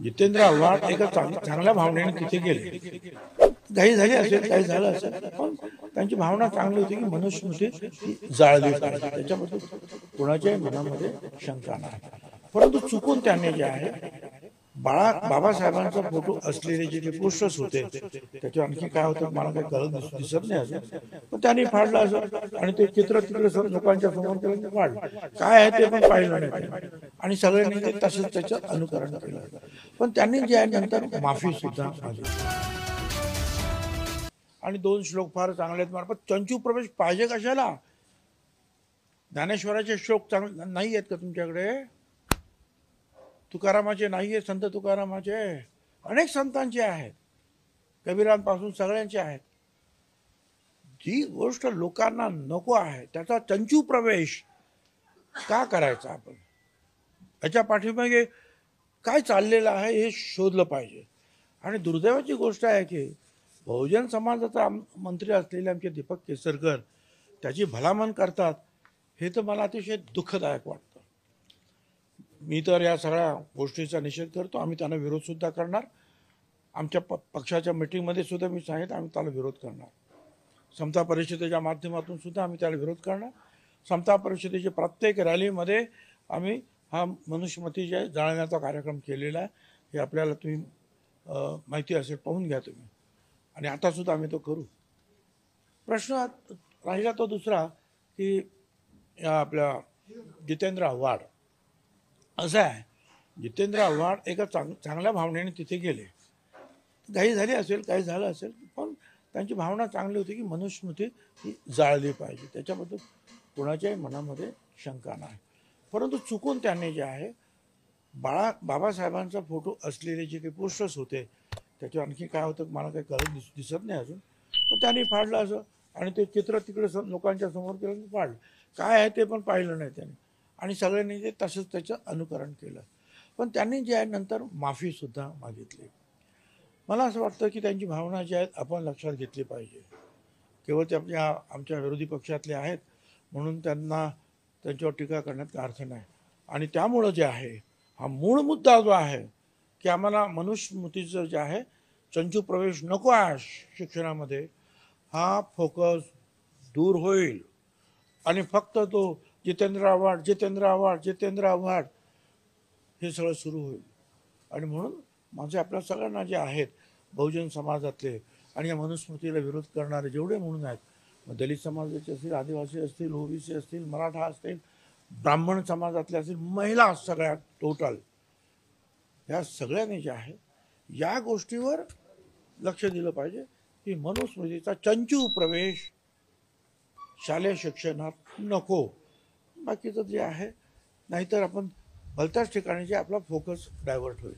जितेंद्र आव्हाड एका चांगल्या भावनेने तिथे गेले. घाई झाली असेल, काही झालं असेल, पण त्यांची भावना चांगली होती की मनुस्मृती ही जाळली पाहिजे, त्याच्याबद्दल कोणाच्याही मनामध्ये शंका नाही. परंतु चुकून त्यांनी जे आहे बाबासाहेबांचा फोटो असलेले जे काही पोस्टर्स होते त्याच्यावर आणखी काय होतं मला काही कळत दिसत नाही अजून, पण त्यांनी फाडलं असं आणि ते चित्र तिकडे लोकांच्या समोर त्यांनी फाडलं. काय आहे ते पण पाहिलं नाही त्यांनी आणि सगळ्यांनी ते तसंच त्याचं अनुकरण केलं. पण त्यांनी जे आहे नंतर माफी सुद्धा मागितली आणि 2 श्लोक फार चांगले आहेत. पण चंचू प्रवेश पाहिजे कशाला? ज्ञानेश्वराचे श्लोक चांगले नाही आहेत का तुमच्याकडे? तुकारामाचे नाही आहेत? संत तुकारामाचे अनेक संतांचे आहेत, कबीरांपासून सगळ्यांचे आहेत. जी गोष्ट लोकांना नको आहे त्याचा चंचू प्रवेश का करायचा? आपण याच्या पाठीमागे काय चाललेलं आहे हे शोधलं पाहिजे. आणि दुर्दैवाची गोष्ट आहे की बहुजन समाजाचा मंत्री असलेले आमचे दीपक केसरकर त्याची भलामण करतात, हे तर मला अतिशय दुःखदायक वाटतं. मी तर या सगळ्या गोष्टीचा निषेध करतो. आम्ही त्यांना विरोध सुद्धा करणार. आमच्या पक्षाच्या मीटिंगमध्ये सुद्धा मी सांगितलं आम्ही त्याला विरोध करणार. समता परिषदेच्या माध्यमातून सुद्धा आम्ही त्याला विरोध करणार. समता परिषदेच्या प्रत्येक रॅलीमध्ये आम्ही हा मनुस्मृती जे जाळण्याचा कार्यक्रम केलेला आहे हे आपल्याला तुम्ही माहिती असेल, पाहून घ्या तुम्ही. आणि आता सुद्धा आम्ही तो करू. प्रश्न राहिला तो दुसरा की आपल्या जितेंद्र आव्हाड असं आहे. जितेंद्र आव्हाड एका चांगल्या भावनेने तिथे गेले. घाई झाली असेल, काही झालं असेल, पण त्यांची भावना चांगली होती की मनुस्मृती ही जाळली पाहिजे, त्याच्याबद्दल कोणाच्याही मनामध्ये शंका नाही. परंतु चुकून त्यांनी जे आहे बाबासाहेबांचा फोटो असलेले जे काही पोस्टर्स होते त्याच्यावर आणखी काय होतं मला काही कळत दिसत नाही अजून, पण त्यांनी फाडलं असं आणि ते चित्र तिकडे लोकांच्या समोर केलं, फाडलं. काय आहे ते पण पाहिलं नाही त्यांनी आणि सगळ्यांनी ते तसंच त्याचं अनुकरण केलं. पण त्यांनी जे आहे नंतर माफी सुद्धा मागितली. मला असं वाटतं की त्यांची भावना जी आहेत आपण लक्षात घेतली पाहिजे. केवळ ते आमच्या विरोधी पक्षातले आहेत म्हणून त्यांना त्यांच्यावर टीका करण्यात अर्थ नाही. आणि त्यामुळं जे आहे हा मूळ मुद्दा जो आहे की आम्हाला मनुस्मृतीचं जे आहे चंचू प्रवेश नको आहे शिक्षणामध्ये, हा फोकस दूर होईल आणि फक्त तो जितेंद्र आव्हाड जितेंद्र आव्हाड जितेंद्र आव्हाड हे सगळं सुरू होईल. आणि म्हणून माझे आपल्या सगळ्यांना जे आहेत बहुजन समाजातले आणि या मनुस्मृतीला विरोध करणारे जेवढे म्हणून आहेत, मग दलित समाजाचे असतील, आदिवासी असतील, ओबीसी असतील, मराठा असतील, ब्राह्मण समाजातले असतील, महिला सगळ्या टोटल, या सगळ्यांनी जे आहे या गोष्टीवर लक्ष दिलं पाहिजे की मनुस्मृतीचा चंचू प्रवेश शालेय शिक्षणात नको. बाकीचं जे आहे नाहीतर आपण भलत्याच ठिकाणी जे आपला फोकस डायव्हर्ट होईल.